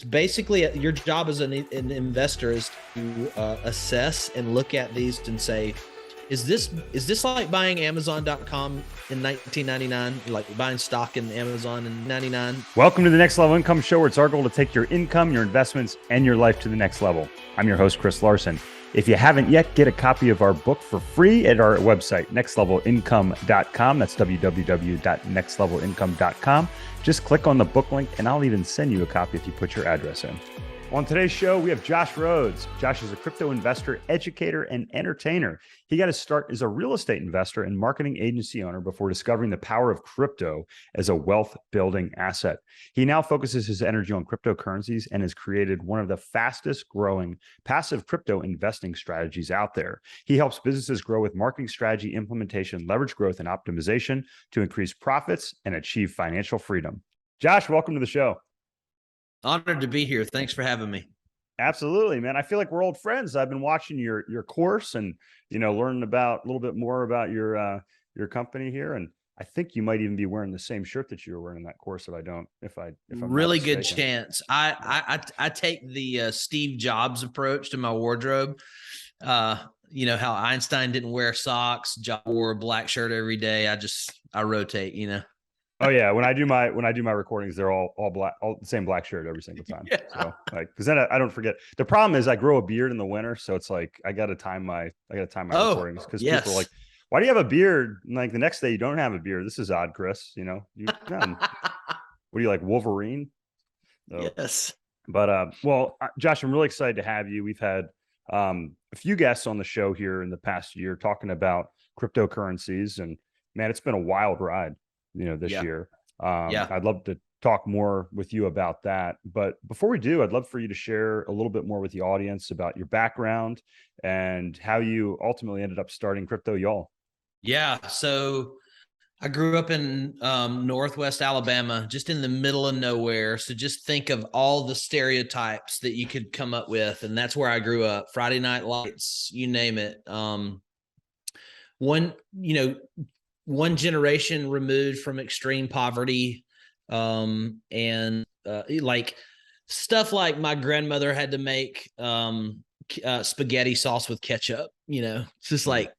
basically your job as an investor is to assess and look at these and say, is this like buying Amazon.com in 1999, like buying stock in Amazon in 99? Welcome to the Next Level Income Show, where it's our goal to take your income, your investments, and your life to the next level. I'm your host, Chris Larson. If you haven't yet, get a copy of our book for free at our website, nextlevelincome.com. That's www.nextlevelincome.com. Just click on the book link, and I'll even send you a copy if you put your address in. On today's show, we have Josh Rhodes. Josh is a crypto investor, educator, and entertainer. He got his start as a real estate investor and marketing agency owner before discovering the power of crypto as a wealth-building asset. He now focuses his energy on cryptocurrencies and has created one of the fastest growing passive crypto investing strategies out there. He helps businesses grow with marketing strategy implementation, leverage growth, and optimization to increase profits and achieve financial freedom. Josh, welcome to the show. Honored to be here. Thanks for having me. Absolutely, man. I feel like we're old friends. I've been watching your course and, learning about a little bit more about your company here. And I think you might even be wearing the same shirt that you were wearing in that course. If I'm really good chance. I take the Steve Jobs approach to my wardrobe. How Einstein didn't wear socks, Jobs wore a black shirt every day. I rotate, Oh yeah, when I do my recordings, they're all black, all the same black shirt every single time. Yeah. So because then I don't forget. The problem is I grow a beard in the winter, so it's like I got to time my recordings because people are like, "Why do you have a beard?" And like the next day you don't have a beard. This is odd, Chris. What are you, like Wolverine? So, yes. But Josh, I'm really excited to have you. We've had a few guests on the show here in the past year talking about cryptocurrencies, and man, it's been a wild ride. This year. I'd love to talk more with you about that. But before we do, I'd love for you to share a little bit more with the audience about your background and how you ultimately ended up starting Crypto Y'all. Yeah. So I grew up in Northwest Alabama, just in the middle of nowhere. So just think of all the stereotypes that you could come up with. And that's where I grew up. Friday Night Lights, you name it. One generation removed from extreme poverty, like stuff like my grandmother had to make spaghetti sauce with ketchup. It's just like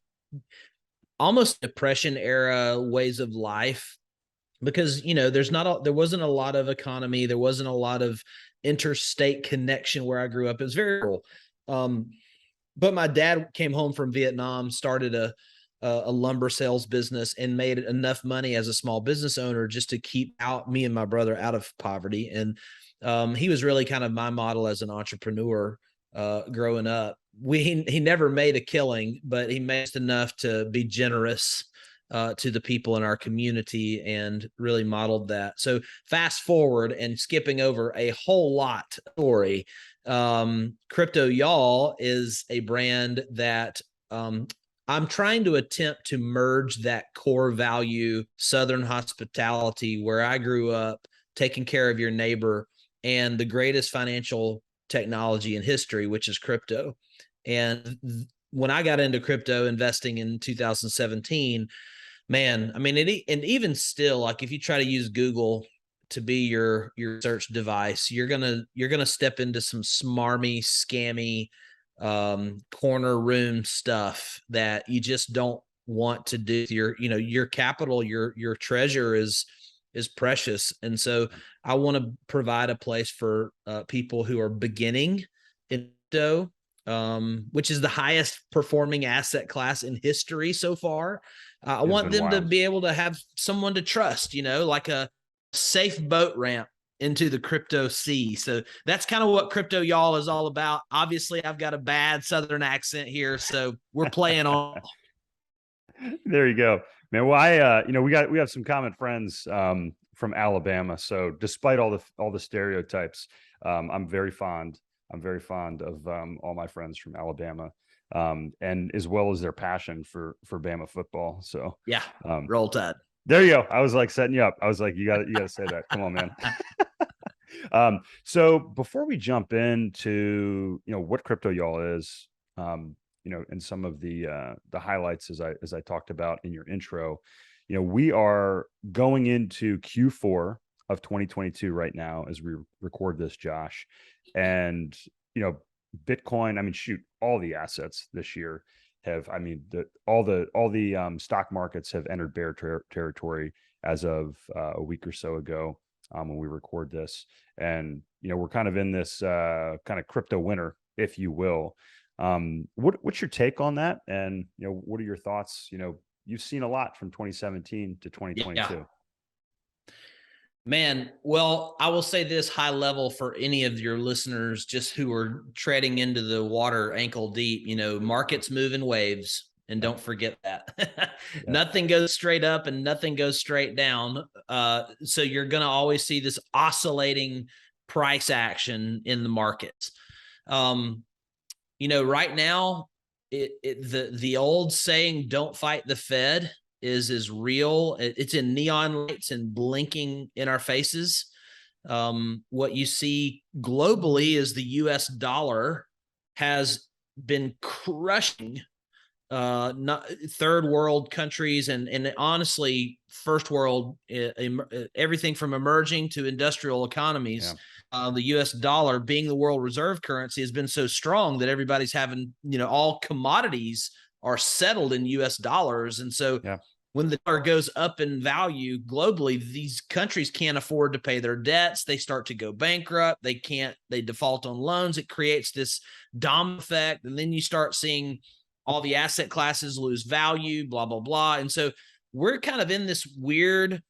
almost Depression era ways of life, because there wasn't a lot of economy, there wasn't a lot of interstate connection where I grew up. It was very rural. But my dad came home from Vietnam, started a lumber sales business, and made enough money as a small business owner just to keep me and my brother out of poverty. And he was really kind of my model as an entrepreneur growing up. He never made a killing, but he made enough to be generous to the people in our community and really modeled that. So fast forward and skipping over a whole lot story. Crypto Y'all is a brand that I'm trying to attempt to merge that core value, Southern hospitality, where I grew up, taking care of your neighbor, and the greatest financial technology in history, which is crypto. And when I got into crypto investing in 2017, man, I mean, and even still, like if you try to use Google to be your search device, you're gonna step into some smarmy, scammy, corner room stuff that you just don't want to do. Your capital, your treasure is precious. And so I want to provide a place for people who are beginning in crypto, which is the highest performing asset class in history so far. I want them to be able to have someone to trust, like a safe boat ramp into the crypto sea. So that's kind of what Crypto Y'all is all about. Obviously, I've got a bad Southern accent here, so we're playing on. There you go, man. Well, we have some common friends from Alabama. So despite all the stereotypes, I'm very fond of all my friends from Alabama, and as well as their passion for Bama football. So yeah, roll Tide. There you go. I was like setting you up. I was like, you got to say that. Come on, man. So before we jump into, what Crypto Y'all is, and some of the highlights as I talked about in your intro, we are going into Q4 of 2022 right now as we record this, Josh. And, Bitcoin, I mean, shoot, all the assets this year have, I mean, all the stock markets have entered bear territory as of a week or so ago when we record this. And, we're kind of in this kind of crypto winter, if you will. What's your take on that? And, what are your thoughts? You've seen a lot from 2017 to 2022. Yeah. Man, well, I will say this high level for any of your listeners, just who are treading into the water ankle deep, markets move in waves, and don't forget that. Nothing goes straight up and nothing goes straight down. So you're going to always see this oscillating price action in the markets. Right now, the old saying, "Don't fight the Fed," is real. It's in neon lights and blinking in our faces. What you see globally is the US dollar has been crushing not third world countries and honestly first world, everything from emerging to industrial economies. The US dollar, being the world reserve currency, has been so strong that everybody's having, all commodities are settled in US dollars. And so when the dollar goes up in value globally, these countries can't afford to pay their debts. They start to go bankrupt. They default on loans. It creates this domino effect. And then you start seeing all the asset classes lose value, blah, blah, blah. And so we're kind of in this weird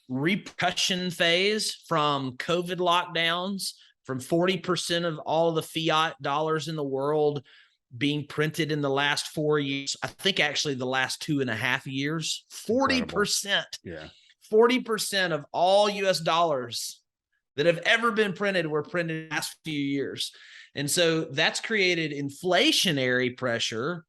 repercussion phase from COVID lockdowns, from 40% of all the fiat dollars in the world being printed in the last 4 years. I think actually the last 2.5 years, 40%. Yeah. 40% of all US dollars that have ever been printed were printed in the last few years. And so that's created inflationary pressure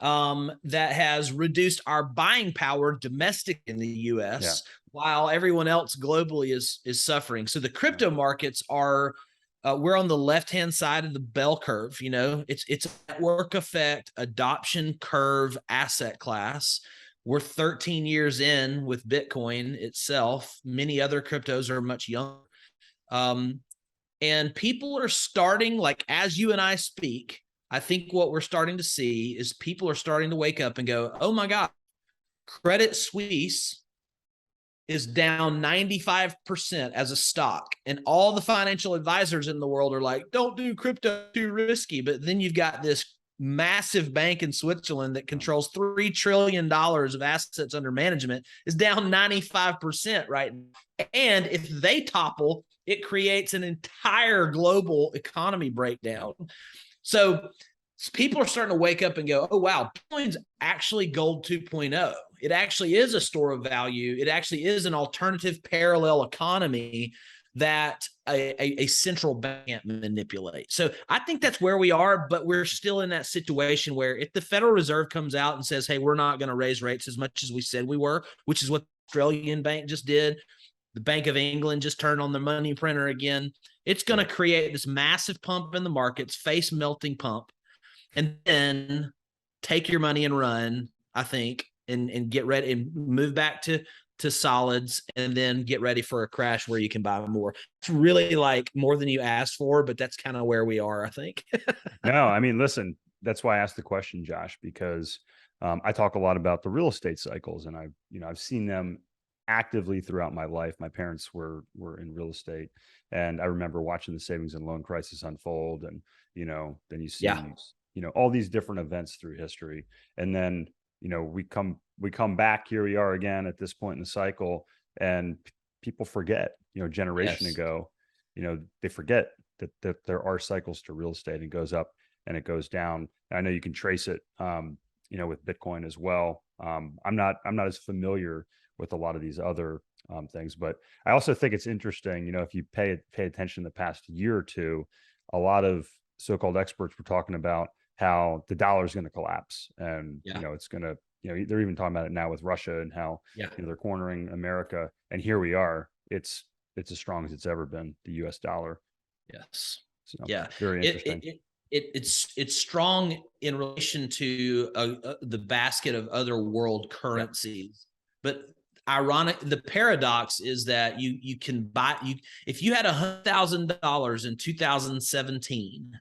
that has reduced our buying power domestic in the US, while everyone else globally is suffering. So the crypto markets are, we're on the left-hand side of the bell curve. It's a network effect, adoption curve asset class. We're 13 years in with Bitcoin itself. Many other cryptos are much younger. And people are starting, like as you and I speak, I think what we're starting to see is people are starting to wake up and go, oh my God, Credit Suisse is down 95% as a stock. And all the financial advisors in the world are like, don't do crypto, too risky. But then you've got this massive bank in Switzerland that controls $3 trillion of assets under management is down 95% right now. And if they topple, it creates an entire global economy breakdown. So people are starting to wake up and go, oh, wow, Bitcoin's actually gold 2.0. It actually is a store of value. It actually is an alternative parallel economy that a central bank can't manipulate. So I think that's where we are, but we're still in that situation where if the Federal Reserve comes out and says, hey, we're not going to raise rates as much as we said we were, which is what the Australian bank just did, the Bank of England just turned on the money printer again, it's going to create this massive pump in the markets, face melting pump, and then take your money and run, I think, and get ready and move back to solids, and then get ready for a crash where you can buy more. It's really like more than you asked for, but that's kind of where we are, I think. No, I mean, listen, that's why I asked the question, Josh, because I talk a lot about the real estate cycles, and I've seen them actively throughout my life. My parents were in real estate, and I remember watching the savings and loan crisis unfold, and then you see all these different events through history, and then we come back, here we are again at this point in the cycle, and people forget, generation ago, they forget that there are cycles to real estate. It goes up and it goes down. And I know you can trace it with Bitcoin as well. I'm not as familiar with a lot of these other things, but I also think it's interesting, if you pay attention the past year or two, a lot of so-called experts were talking about how the dollar is going to collapse, and it's going to, they're even talking about it now with Russia and how they're cornering America, and here we are. It's as strong as it's ever been, the US dollar. Yes. So, very interesting. It's strong in relation to the basket of other world currencies, but ironic. The paradox is that you can buy if you had $100,000 in 2017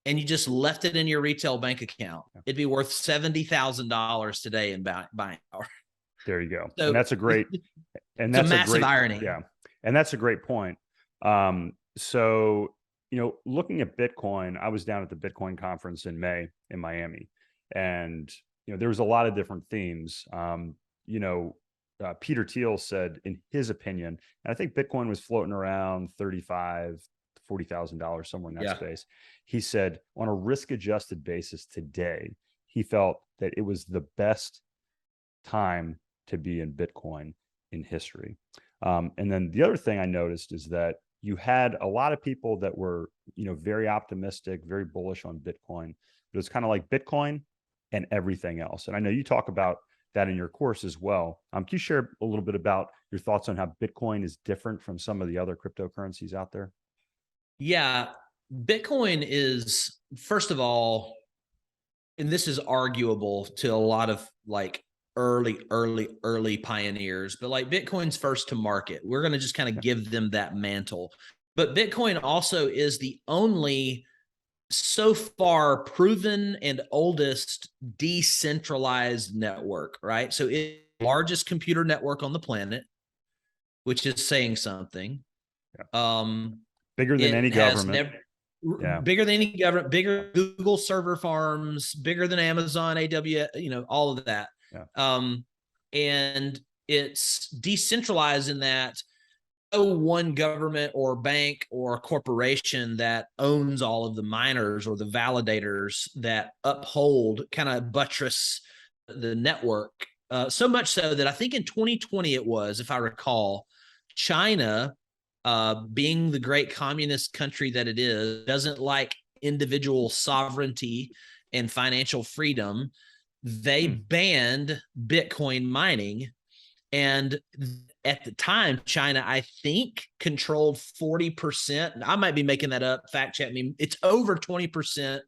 and you just left it in your retail bank account, it'd be worth $70,000 today in buying power. There you go. So And that's a great, and it's a that's a massive great irony. Yeah. And that's a great point. So, looking at Bitcoin, I was down at the Bitcoin conference in May in Miami, and, there was a lot of different themes. Peter Thiel said, in his opinion, and I think Bitcoin was floating around $35,000 to $40,000, somewhere in that space. He said, on a risk-adjusted basis today, he felt that it was the best time to be in Bitcoin in history. And then the other thing I noticed is that you had a lot of people that were, very optimistic, very bullish on Bitcoin. But it's kind of like Bitcoin and everything else. And I know you talk about that in your course as well. Can you share a little bit about your thoughts on how Bitcoin is different from some of the other cryptocurrencies out there? Yeah, Bitcoin is, first of all, and this is arguable to a lot of like early pioneers, but like Bitcoin's first to market. We're going to just kind of give them that mantle. But Bitcoin also is the only so far proven and oldest decentralized network, right? So it's the largest computer network on the planet, which is saying something. Bigger than any government. Bigger than any government, bigger Google server farms, bigger than Amazon, AWS, all of that. And it's decentralized in that no one government or bank or corporation that owns all of the miners or the validators that uphold, kind of buttress the network. So much so that I think in 2020 it was, if I recall, China, being the great communist country that it is, doesn't like individual sovereignty and financial freedom. They banned Bitcoin mining. And at the time, China, I think, controlled 40%. I might be making that up. Fact check me. It's over 20%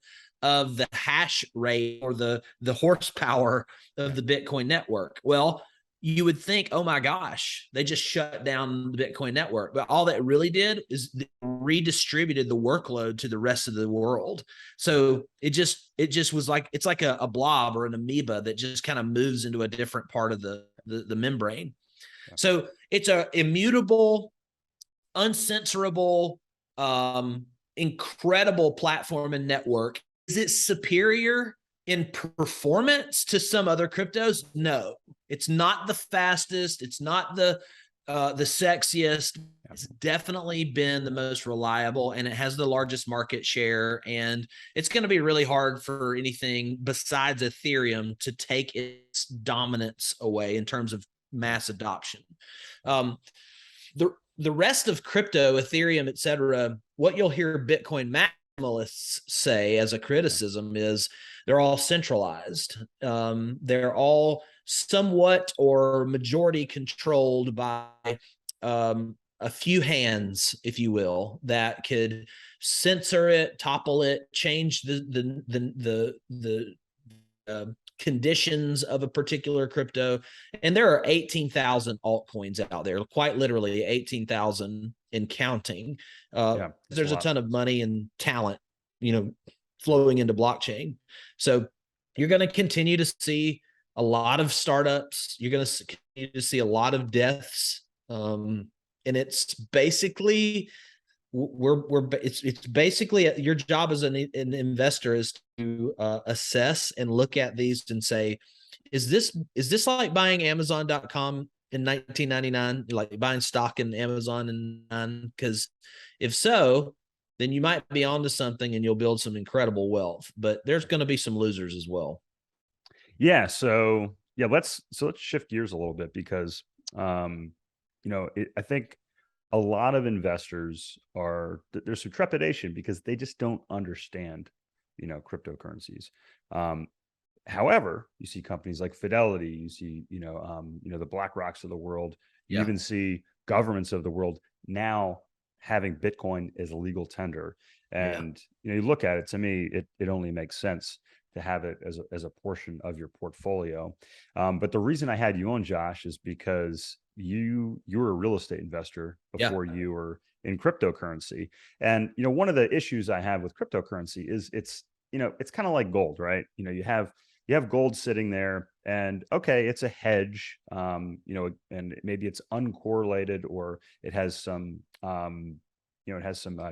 of the hash rate or the horsepower of the Bitcoin network. Well, you would think, oh my gosh, they just shut down the Bitcoin network. But all that really did is redistributed the workload to the rest of the world. So it just was like, it's like a blob or an amoeba that just kind of moves into a different part of the membrane. So it's a immutable, uncensorable, incredible platform and network. Is it superior in performance to some other cryptos? No, it's not the fastest. It's not the sexiest. It's definitely been the most reliable, and it has the largest market share. And it's going to be really hard for anything besides Ethereum to take its dominance away in terms of mass adoption. The rest of crypto, Ethereum, et cetera, what you'll hear Bitcoin maximalists say as a criticism is they're all centralized. They're all somewhat or majority controlled by a few hands, if you will, that could censor it, topple it, change the conditions of a particular crypto. And there are 18,000 altcoins out there, quite literally 18,000 and counting. There's a ton of money and talent, flowing into blockchain. So you're going to continue to see a lot of startups. You're going to continue to see a lot of deaths. And it's basically, it's basically your job as an investor is to assess and look at these and say, is this like buying Amazon.com in 1999, like buying stock in Amazon? And because if so, then you might be onto something and you'll build some incredible wealth. But there's going to be some losers as well. Yeah. So let's shift gears a little bit because I think a lot of investors there's some trepidation because they just don't understand, cryptocurrencies. However, you see companies like Fidelity, you see, the BlackRocks of the world, you even see governments of the world now having Bitcoin as a legal tender. And, you look at it, to me, it only makes sense. to have it as a portion of your portfolio. But the reason I had you on, Josh, is because you were a real estate investor Yeah. before you were in cryptocurrency. And, one of the issues I have with cryptocurrency is it's kind of like gold, right? You have gold sitting there, and okay, it's a hedge, and maybe it's uncorrelated, or it has some,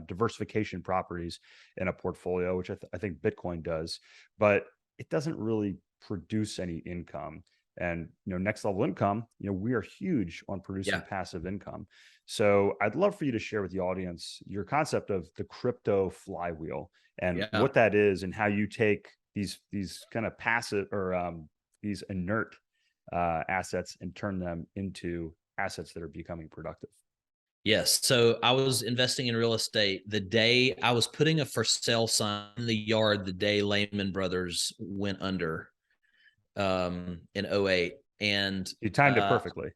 diversification properties in a portfolio, which I think Bitcoin does, but it doesn't really produce any income. And next level income, we are huge on producing Yeah. passive income. So I'd love for you to share with the audience your concept of the crypto flywheel and Yeah. what that is, and how you take these kind of passive, or these inert assets, and turn them into assets that are becoming productive. Yes. So I was investing in real estate the day I was putting a for sale sign in the yard, the day Lehman Brothers went under in '08. And You timed it perfectly.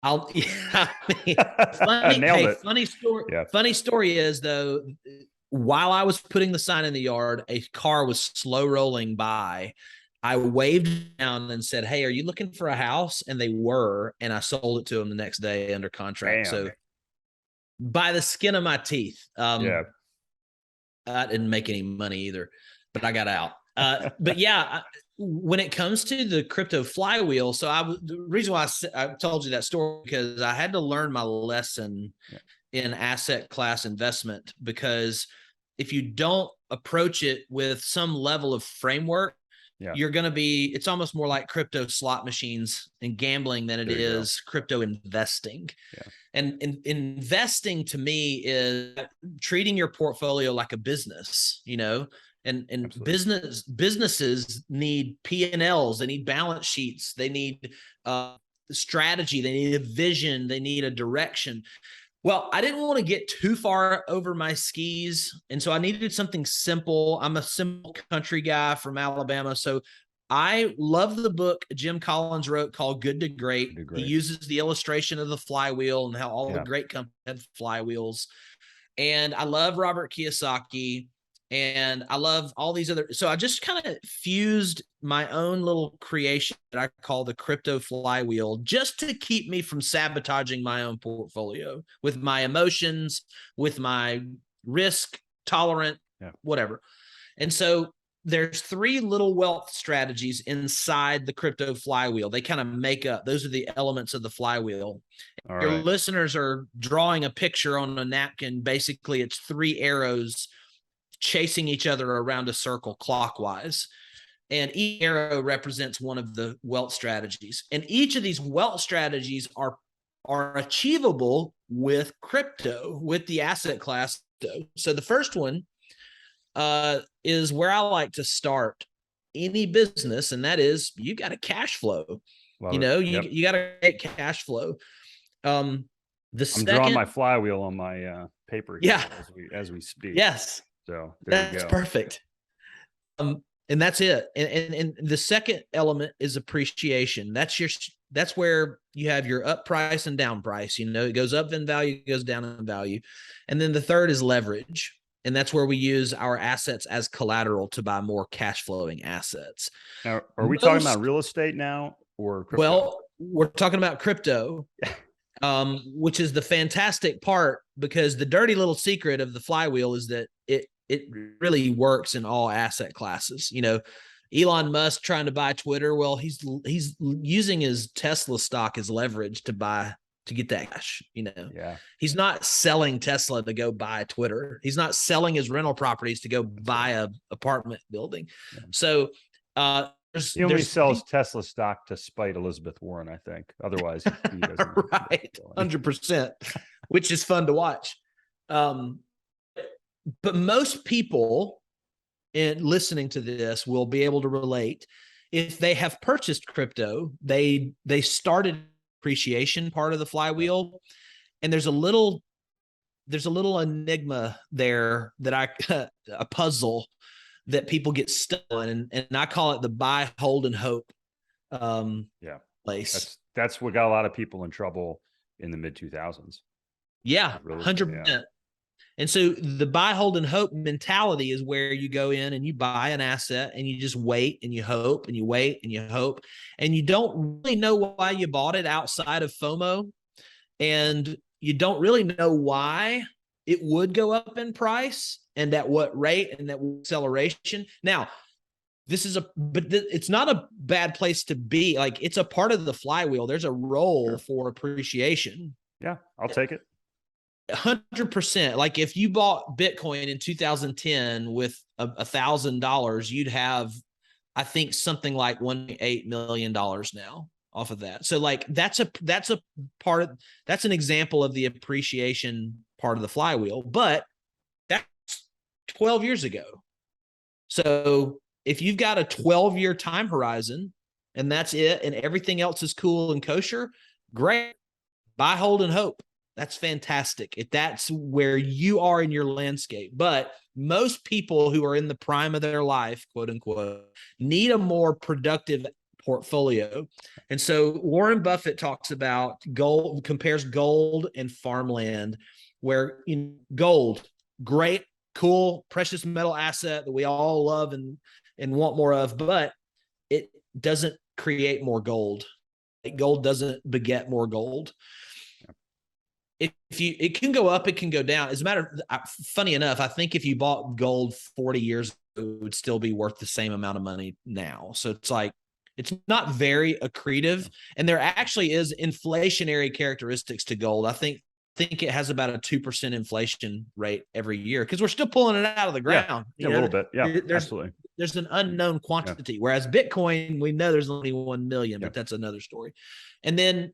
yeah, I mean, Nailed it. funny story. Yeah. Funny story is, though, while I was putting the sign in the yard, a car was slow rolling by. I waved down and said, "Hey, are you looking for a house?" And they were, and I sold it to them the next day under contract. Bam. So by the skin of my teeth. Yeah. I didn't make any money either, but I got out. But yeah, when it comes to the crypto flywheel, so the reason why I told you that story, because I had to learn my lesson in asset class investment, because if you don't approach it with some level of framework, you're going to be, it's almost more like crypto slot machines and gambling than it is crypto investing. Yeah. And investing to me is treating your portfolio like a business, and businesses need P&Ls, they need balance sheets, they need strategy, they need a vision, they need a direction. Well, I didn't want to get too far over my skis, and so I needed something simple. I'm a simple country guy from Alabama, so I love the book Jim Collins wrote called Good to Great. He uses the illustration of the flywheel and how all the great companies had flywheels. And I love Robert Kiyosaki, and I love all these other. So I just kind of fused my own little creation that I call the crypto flywheel, just to keep me from sabotaging my own portfolio with my emotions, with my risk tolerant, whatever. And so there's 3 little wealth strategies inside the crypto flywheel. They kind of make up, those are the elements of the flywheel. Your listeners are drawing a picture on a napkin. Basically, it's 3 arrows chasing each other around a circle clockwise. And each arrow represents one of the wealth strategies. And each of these wealth strategies are achievable with crypto, with the asset class. So the first one is where I like to start any business, and that is you got to cash flow. You got to make cash flow. I'm drawing my flywheel on my paper here as we speak. Yes. So that's perfect. And that's it. And the second element is appreciation. That's where you have your up price and down price. It goes up in value, goes down in value. And then the third is leverage. And that's where we use our assets as collateral to buy more cash flowing assets. Now, are we talking about real estate now or crypto? Well, we're talking about crypto, which is the fantastic part, because the dirty little secret of the flywheel is that it really works in all asset classes. Elon Musk trying to buy Twitter. Well, he's using his Tesla stock as leverage to get that cash. He's not selling Tesla to go buy Twitter. He's not selling his rental properties to go buy a apartment building. So he only sells Tesla stock to spite Elizabeth Warren, I think. Otherwise, he doesn't. Right, 100%, which is fun to watch. But most people in listening to this will be able to relate. If they have purchased crypto, they started appreciation part of the flywheel, and there's a little enigma there that a puzzle that people get stuck in, and I call it the buy, hold, and hope place. That's what got a lot of people in trouble in the mid 2000s. Yeah, 100%. And so the buy, hold, and hope mentality is where you go in and you buy an asset and you just wait and you hope and you wait and you hope. And you don't really know why you bought it outside of FOMO. And you don't really know why it would go up in price and at what rate and at what acceleration. Now, it's not a bad place to be. Like, it's a part of the flywheel. There's a role for appreciation. Yeah, I'll take it. 100%. Like, if you bought Bitcoin in 2010 with $1,000, you'd have, I think, something like $1.8 million now off of that. So like, that's an example of the appreciation part of the flywheel, but that's 12 years ago. So if you've got a 12-year time horizon and that's it, and everything else is cool and kosher, great. Buy, hold, and hope. That's fantastic if that's where you are in your landscape. But most people who are in the prime of their life, quote unquote, need a more productive portfolio. And so Warren Buffett talks about gold, compares gold and farmland, where gold, great, cool, precious metal asset that we all love and want more of, but it doesn't create more gold. Gold doesn't beget more gold. It can go up, it can go down. As a matter of, funny enough, I think if you bought gold 40 years ago, it would still be worth the same amount of money now. So it's like, it's not very accretive. And there actually is inflationary characteristics to gold. I think it has about a 2% inflation rate every year because we're still pulling it out of the ground. Yeah, a little bit. Yeah, absolutely. There's an unknown quantity. Whereas Bitcoin, we know there's only 1 million, but that's another story. And then,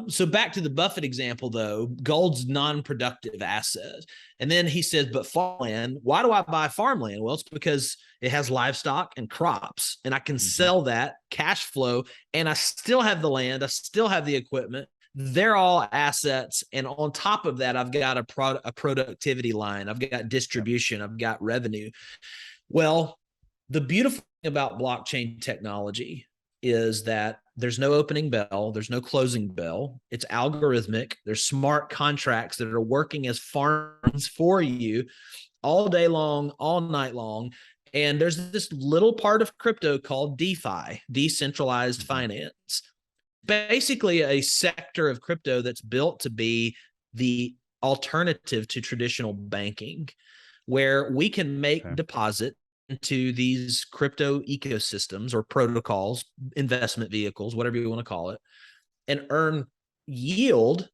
so back to the Buffett example, though, gold's non-productive asset. And then he says, but farmland, why do I buy farmland? Well, it's because it has livestock and crops, and I can sell that cash flow, and I still have the land. I still have the equipment. They're all assets. And on top of that, I've got a productivity line. I've got distribution. I've got revenue. Well, the beautiful thing about blockchain technology is that there's no opening bell. There's no closing bell. It's algorithmic. There's smart contracts that are working as farms for you all day long, all night long. And there's this little part of crypto called Defy, decentralized finance. Basically a sector of crypto that's built to be the alternative to traditional banking, where we can make deposit into these crypto ecosystems or protocols, investment vehicles, whatever you want to call it, and earn yield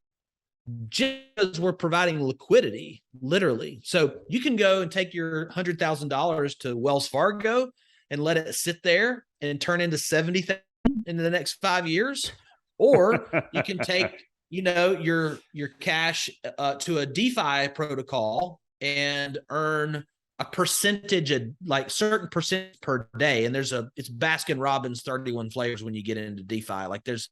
just as we're providing liquidity, literally. So you can go and take your $100,000 to Wells Fargo and let it sit there and turn into 70,000 in the next 5 years, or you can take, your cash to a DeFi protocol and earn a percentage of like certain percent per day. And it's Baskin Robbins 31 flavors when you get into DeFi. Like there's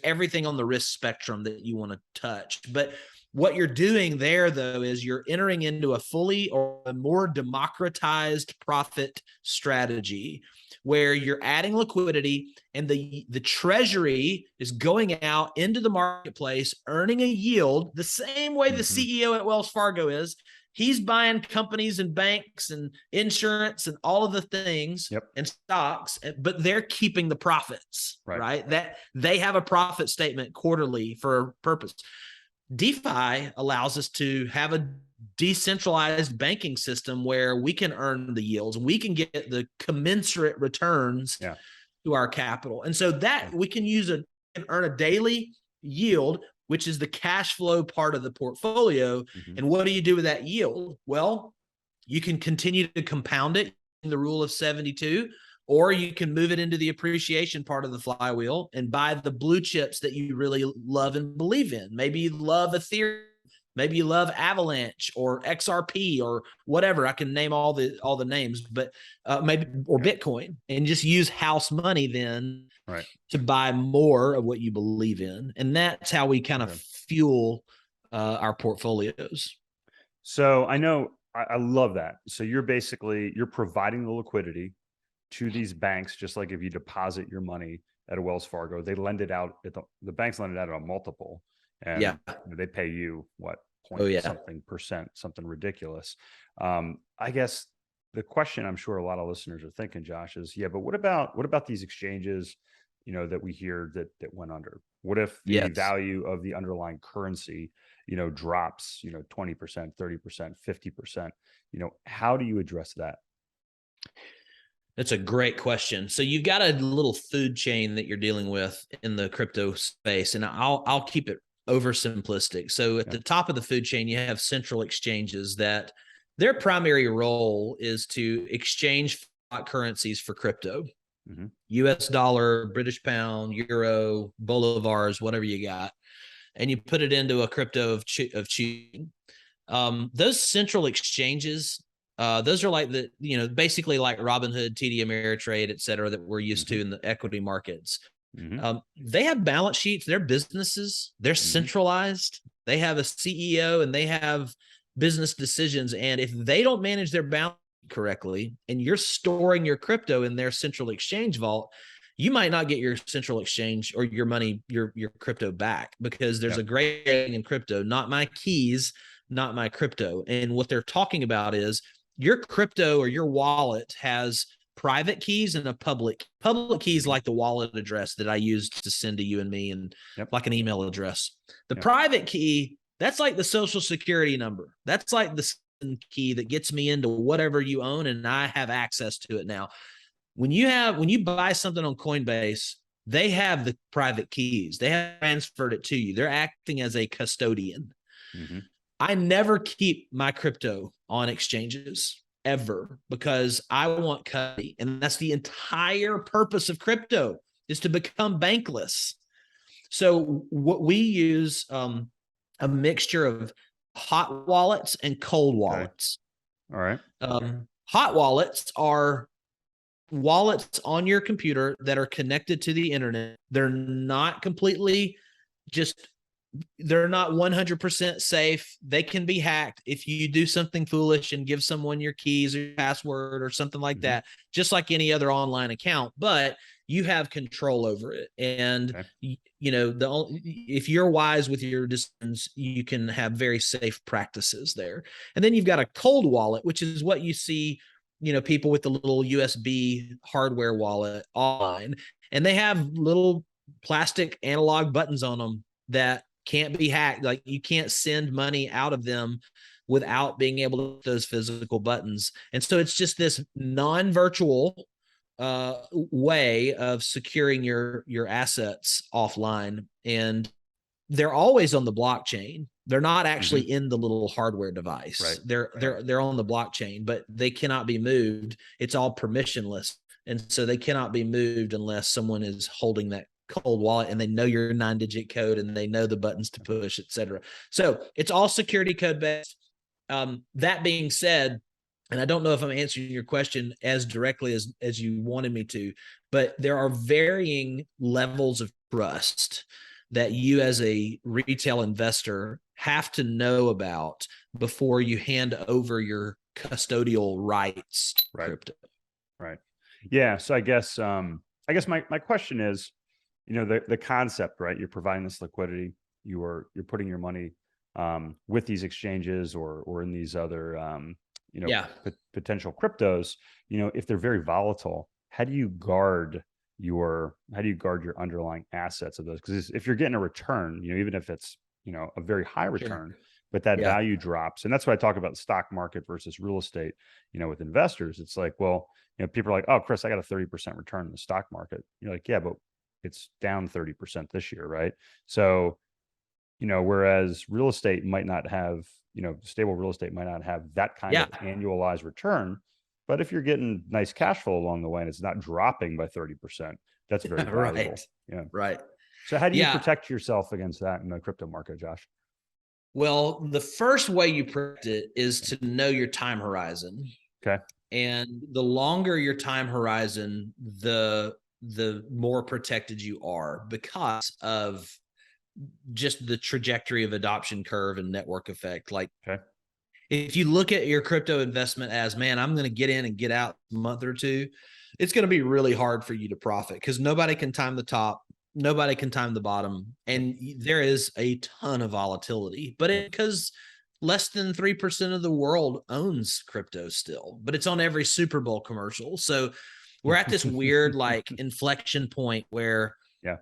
everything on the risk spectrum that you want to touch. But what you're doing there, though, is you're entering into a fully or a more democratized profit strategy where you're adding liquidity and the treasury is going out into the marketplace, earning a yield the same way the CEO at Wells Fargo is. He's buying companies and banks and insurance and all of the things and stocks, but they're keeping the profits, right? That they have a profit statement quarterly for a purpose. DeFi allows us to have a decentralized banking system where we can earn the yields. We can get the commensurate returns to our capital. And so that we can earn a daily yield, which is the cash flow part of the portfolio. And what do you do with that yield? Well, you can continue to compound it in the rule of 72, or you can move it into the appreciation part of the flywheel and buy the blue chips that you really love and believe in. Maybe you love Ethereum, maybe you love Avalanche or XRP or whatever. I can name all the names, but maybe or Bitcoin, and just use house money then to buy more of what you believe in. And that's how we kind of fuel our portfolios. So I know, I love that. So you're providing the liquidity to these banks, just like if you deposit your money at a Wells Fargo, they lend it out the banks lend it out at a multiple, and they pay you what, point Oh yeah. something percent, something ridiculous. I guess the question I'm sure a lot of listeners are thinking, Josh, is yeah, but what about these exchanges, that we hear that went under? What if the Yes. value of the underlying currency, drops, 20%, 30%, 50%? How do you address that? That's a great question. So you've got a little food chain that you're dealing with in the crypto space, and I'll keep it oversimplistic. So at Yeah. the top of the food chain, you have central exchanges that their primary role is to exchange currencies for crypto. Mm-hmm. US dollar, British pound, euro, bolivars, whatever you got, and you put it into a crypto of choosing. Those central exchanges, those are like basically like Robinhood, TD Ameritrade, et cetera, that we're used to in the equity markets. Mm-hmm. They have balance sheets, they're businesses, they're Mm-hmm. centralized, they have a CEO and they have business decisions. And if they don't manage their balance correctly and you're storing your crypto in their central exchange vault, you might not get your central exchange or your money, your crypto back, because there's Yep. a great thing in crypto, not my keys, not my crypto. And what they're talking about is your crypto or your wallet has private keys and a public keys, Mm-hmm. like the wallet address that I used to send to you and me, and Yep. like an email address. The Yep. private key, that's like the social security number. That's like the key that gets me into whatever you own, and I have access to it now. When you buy something on Coinbase, they have the private keys. They have transferred it to you. They're acting as a custodian. Mm-hmm. I never keep my crypto on exchanges ever, because I want custody. And that's the entire purpose of crypto, is to become bankless. So what we use, a mixture of hot wallets and cold wallets. Okay. All right. Hot wallets are wallets on your computer that are connected to the internet. They're not completely just they're not 100% safe. They can be hacked if you do something foolish and give someone your keys or your password or something like Mm-hmm. that, just like any other online account, but you have control over it. And, Okay. if you're wise with your decisions, you can have very safe practices there. And then you've got a cold wallet, which is what you see, people with the little USB hardware wallet online, and they have little plastic analog buttons on them that can't be hacked. Like, you can't send money out of them without being able to hit those physical buttons. And so it's just this non-virtual way of securing your assets offline. And they're always on the blockchain. They're not actually in the little hardware device. Right. They're on the blockchain, but they cannot be moved. It's all permissionless. And so they cannot be moved unless someone is holding that cold wallet and they know your 9-digit code and they know the buttons to push, et cetera. So it's all security code based. That being said, and I don't know if I'm answering your question as directly as you wanted me to, but there are varying levels of trust that you as a retail investor have to know about before you hand over your custodial rights to crypto. Right. Yeah. So I guess my question is, the concept, right? You're providing this liquidity. You're putting your money with these exchanges or in these other potential cryptos. If they're very volatile, how do you guard your underlying assets of those? Because if you're getting a return, even if it's a very high return, but that value drops, and that's why I talk about the stock market versus real estate. With investors, it's like, well, people are like, oh, Chris, I got a 30% return in the stock market. You're like, yeah, but it's down 30% this year, right? So, whereas real estate might not have, stable real estate might not have that kind of annualized return, but if you're getting nice cash flow along the way and it's not dropping by 30%, that's very valuable. Right. Yeah. Right. So how do you protect yourself against that in the crypto market, Josh? Well, the first way you protect it is to know your time horizon. Okay. And the longer your time horizon, the more protected you are, because of just the trajectory of adoption curve and network effect. Like, if you look at your crypto investment as, man, I'm going to get in and get out a month or two, it's going to be really hard for you to profit, because nobody can time the top. Nobody can time the bottom. And there is a ton of volatility, but because less than 3% of the world owns crypto still, but it's on every Super Bowl commercial. So we're at this weird like inflection point where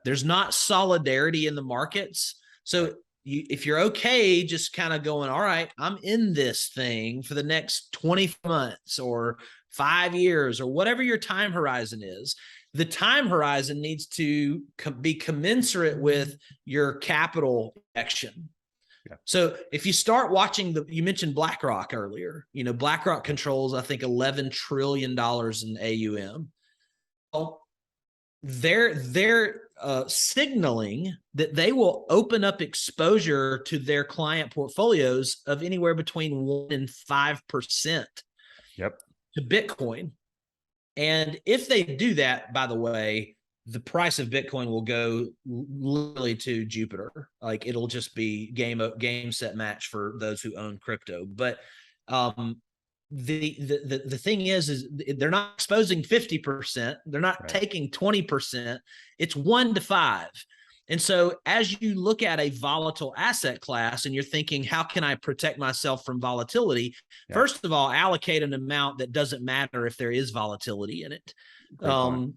there's not solidarity in the markets. So if you're okay, just kind of going, all right, I'm in this thing for the next 20 months or 5 years or whatever your time horizon is, the time horizon needs to be commensurate with your capital action. Yeah. So if you start watching you mentioned BlackRock earlier, BlackRock controls, I think, $11 trillion in AUM. Well, they're signaling that they will open up exposure to their client portfolios of anywhere between 1% and 5% to Bitcoin. And if they do that, by the way, the price of Bitcoin will go literally to Jupiter. Like it'll just be game set match for those who own crypto. But the thing is they're not exposing 50%. They're not taking 20%. It's 1 to 5. And so as you look at a volatile asset class and you're thinking, how can I protect myself from volatility? Yeah. First of all, allocate an amount that doesn't matter if there is volatility in it. And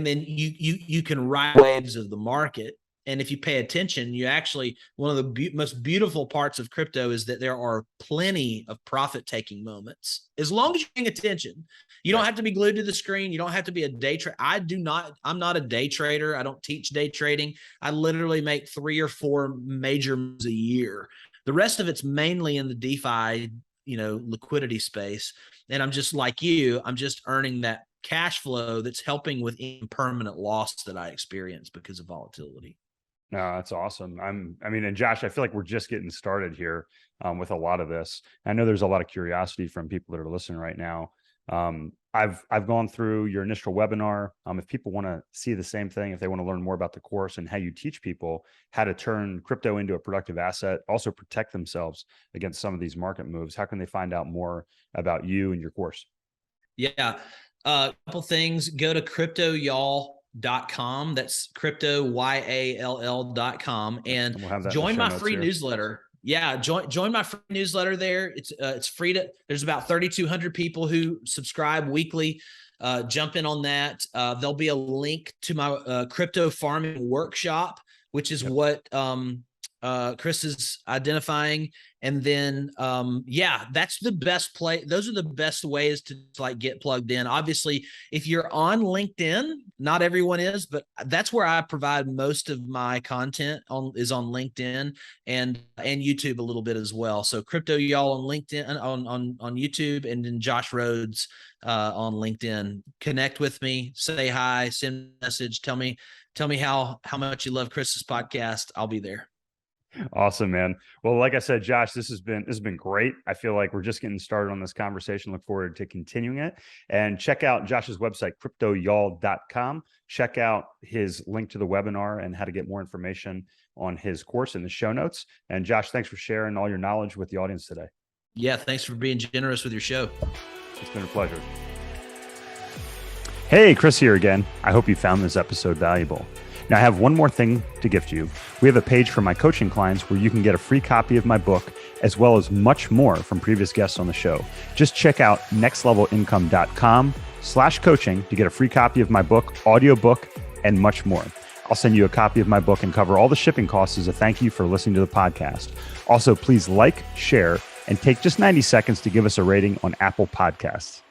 then you can ride waves of the market. And if you pay attention, you actually, one of the most beautiful parts of crypto is that there are plenty of profit-taking moments. As long as you're paying attention, you don't have to be glued to the screen. You don't have to be a day trader. I'm not a day trader. I don't teach day trading. I literally make 3 or 4 major moves a year. The rest of it's mainly in the Defy, liquidity space. And I'm just like you, I'm just earning that cash flow that's helping with impermanent loss that I experience because of volatility. No, that's awesome. And Josh, I feel like we're just getting started here with a lot of this. I know there's a lot of curiosity from people that are listening right now. I've gone through your initial webinar. If people want to see the same thing, if they want to learn more about the course and how you teach people how to turn crypto into a productive asset, also protect themselves against some of these market moves, how can they find out more about you and your course? Yeah. A couple things. Go to cryptoyall.com. That's cryptoyall.com and we'll join my free newsletter. Yeah, join my free newsletter there. It's free to. There's about 3,200 people who subscribe weekly. Jump in on that. There'll be a link to my crypto farming workshop, which is what Chris is identifying. And then, that's the best play. Those are the best ways to get plugged in. Obviously, if you're on LinkedIn, not everyone is, but that's where I provide most of my content is on LinkedIn and YouTube a little bit as well. So Crypto Y'all on LinkedIn, on YouTube, and then Josh Rhodes on LinkedIn. Connect with me, say hi, send a message, tell me how much you love Chris's podcast. I'll be there. Awesome, man. Well, like I said, Josh, this has been great. I feel like we're just getting started on this conversation. Look forward to continuing it. And check out Josh's website, cryptoyall.com. Check out his link to the webinar and how to get more information on his course in the show notes. And Josh, thanks for sharing all your knowledge with the audience today. Yeah, thanks for being generous with your show. It's been a pleasure. Hey, Chris here again. I hope you found this episode valuable. Now, I have one more thing to gift you. We have a page for my coaching clients where you can get a free copy of my book, as well as much more from previous guests on the show. Just check out nextlevelincome.com/coaching to get a free copy of my book, audiobook, and much more. I'll send you a copy of my book and cover all the shipping costs as a thank you for listening to the podcast. Also, please like, share, and take just 90 seconds to give us a rating on Apple Podcasts.